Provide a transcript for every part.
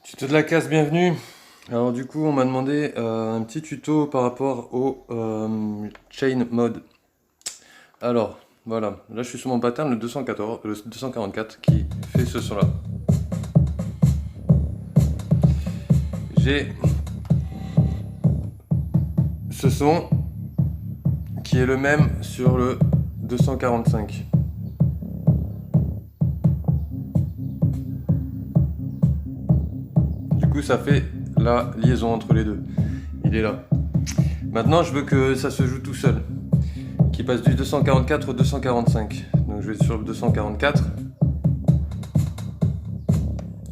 Tuto de la casse, bienvenue. Alors du coup, on m'a demandé un petit tuto par rapport au chain mode. Alors, voilà, là je suis sur mon pattern, le 214, le 244 qui fait ce son-là. J'ai ce son qui est le même sur le 245. Du coup, ça fait la liaison entre les deux. Il est là. Maintenant, je veux que ça se joue tout seul. Qui passe du 244 au 245. Donc je vais sur le 244.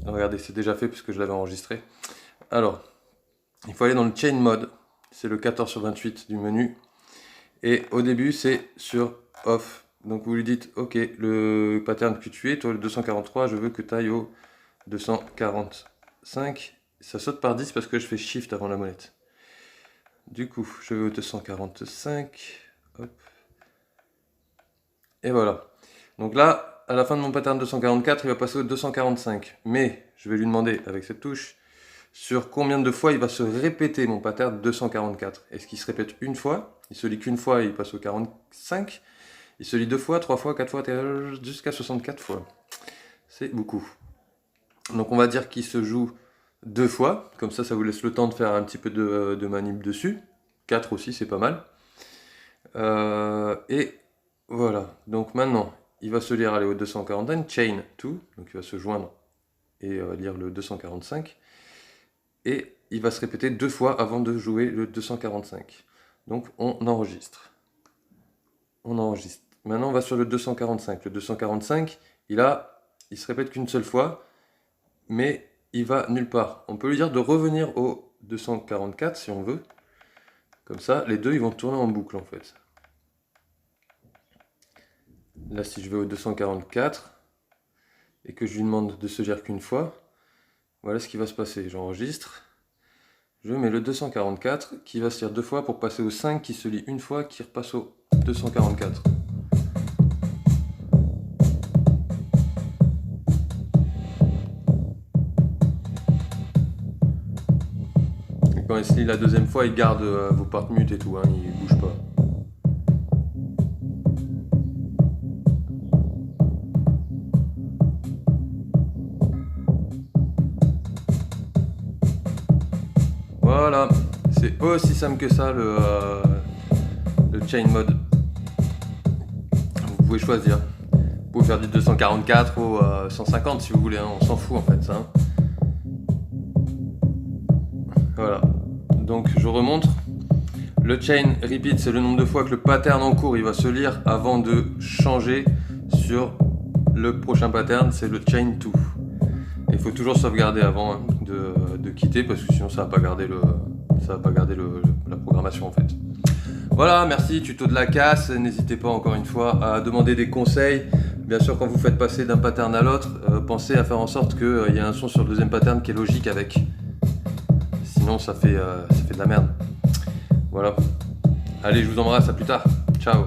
Regardez, c'est déjà fait puisque je l'avais enregistré. Alors, il faut aller dans le chain mode. C'est le 14 sur 28 du menu. Et au début, c'est sur off. Donc vous lui dites, ok, le pattern que tu es, toi le 243, je veux que tu ailles au 245. Ça saute par 10 parce que je fais shift avant la molette. Du coup, je vais au 245. Hop. Et voilà. Donc là, à la fin de mon pattern 244, il va passer au 245. Mais je vais lui demander, avec cette touche, sur combien de fois il va se répéter mon pattern 244. Est-ce qu'il se répète une fois? Il se lit qu'une fois et il passe au 45. Il se lit 2 fois, 3 fois, 4 fois, jusqu'à 64 fois. C'est beaucoup. Donc on va dire qu'il se joue 2 fois. Comme ça vous laisse le temps de faire un petit peu de manip dessus. 4 aussi, c'est pas mal. Et voilà. Donc maintenant, il va se lire aller au 241, chain 2. Donc il va se joindre et lire le 245. Et il va se répéter 2 fois avant de jouer le 245. Donc on enregistre. On enregistre. Maintenant on va sur le 245. Le 245, il se répète qu'une seule fois, mais il va nulle part. On peut lui dire de revenir au 244 si on veut. Comme ça, les deux ils vont tourner en boucle en fait. Là si je vais au 244 et que je lui demande de se lire qu'une fois, voilà ce qui va se passer. J'enregistre. Je mets le 244 qui va se lire 2 fois pour passer au 5 qui se lit une fois qui repasse au 244. Et quand il se lit la deuxième fois, il garde vos parts mute et tout, hein, il bouge pas. Voilà, c'est aussi simple que ça le chain mode. Vous pouvez choisir. Vous pouvez faire du 244 ou 150 si vous voulez, hein, on s'en fout en fait ça. Hein. Voilà, donc je remonte. Le chain repeat, c'est le nombre de fois que le pattern en cours il va se lire avant de changer sur le prochain pattern, c'est le chain 2. Il faut toujours sauvegarder avant hein, de quitter parce que sinon ça va pas garder la programmation en fait. Voilà, merci, tuto de la casse. N'hésitez pas encore une fois à demander des conseils. Bien sûr, quand vous faites passer d'un pattern à l'autre, pensez à faire en sorte qu'il y ait un son sur le deuxième pattern qui est logique avec. Sinon ça fait de la merde. Voilà. Allez, je vous embrasse, à plus tard. Ciao.